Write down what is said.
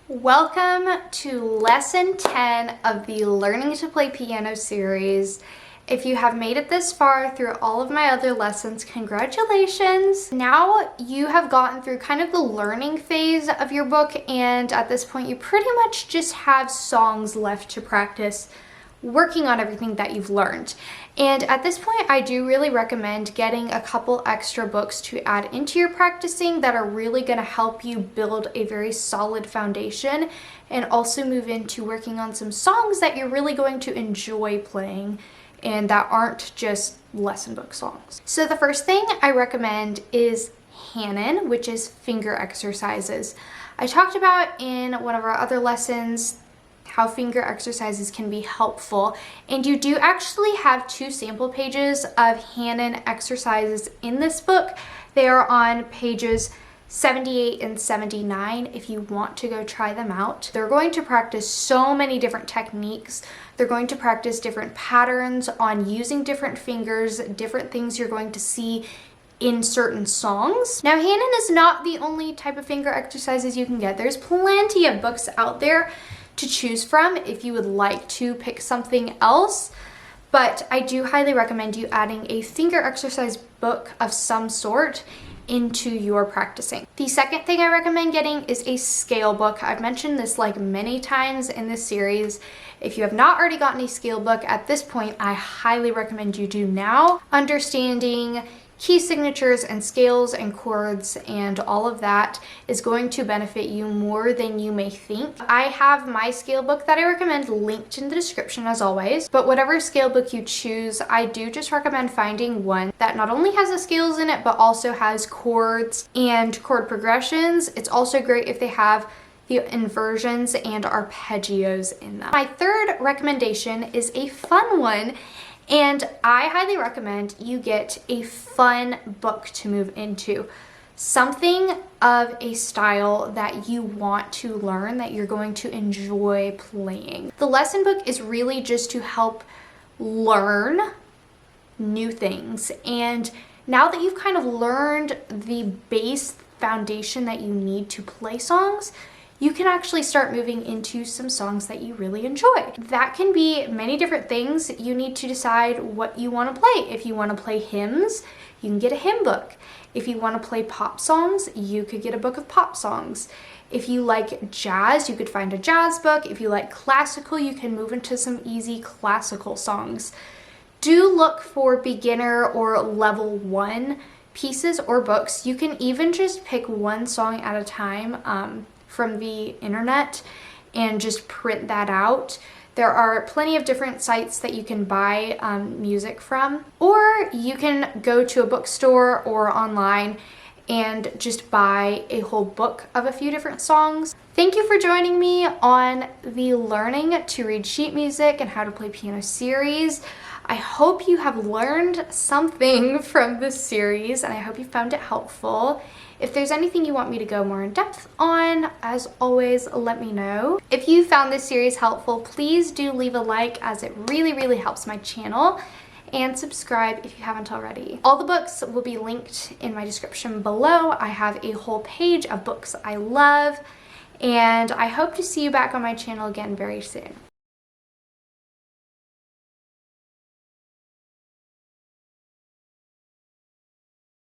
Welcome to lesson 10 of the Learning to Play Piano series. If you have made it this far through all of my other lessons, congratulations! Now you have gotten through kind of the learning phase of your book, and at this point you pretty much just have songs left to practice working on everything that you've learned. And at this point, I do really recommend getting a couple extra books to add into your practicing that are really going to help you build a very solid foundation and also move into working on some songs that you're really going to enjoy playing and that aren't just lesson book songs. So the first thing I recommend is Hanon, which is finger exercises. I talked about in one of our other lessons how finger exercises can be helpful, and you do actually have two sample pages of Hanon exercises in this book. They are on pages 78 and 79 if you want to go try them out. They're going to practice so many different techniques. They're going to practice different patterns on using different fingers, different things you're going to see in certain songs. Now, Hanon is not the only type of finger exercises you can get. There's plenty of books out there to choose from if you would like to pick something else, but I do highly recommend you adding a finger exercise book of some sort into your practicing. The second thing I recommend getting is a scale book. I've mentioned this like many times in this series. If you have not already gotten a scale book at this point, I highly recommend you do now. Understanding key signatures and scales and chords and all of that is going to benefit you more than you may think. I have my scale book that I recommend linked in the description as always, but whatever scale book you choose, I do just recommend finding one that not only has the scales in it, but also has chords and chord progressions. It's also great if they have the inversions and arpeggios in them. My third recommendation is a fun one, and I highly recommend you get a fun book to move into. Something of a style that you want to learn, that you're going to enjoy playing. The lesson book is really just to help learn new things. And now that you've kind of learned the base foundation that you need to play songs, you can actually start moving into some songs that you really enjoy. That can be many different things. You need to decide what you want to play. If you want to play hymns, you can get a hymn book. If you want to play pop songs, you could get a book of pop songs. If you like jazz, you could find a jazz book. If you like classical, you can move into some easy classical songs. Do look for beginner or level 1 pieces or books. You can even just pick one song at a time from the internet and just print that out. There are plenty of different sites that you can buy music from, or you can go to a bookstore or online and just buy a whole book of a few different songs. Thank you for joining me on the Learning to Read Sheet Music and How to Play Piano series. I hope you have learned something from this series, and I hope you found it helpful. If there's anything you want me to go more in depth on, as always, let me know. If you found this series helpful, please do leave a like, as it really helps my channel, and subscribe if you haven't already. All the books will be linked in my description below. I have a whole page of books I love, and I hope to see you back on my channel again very soon.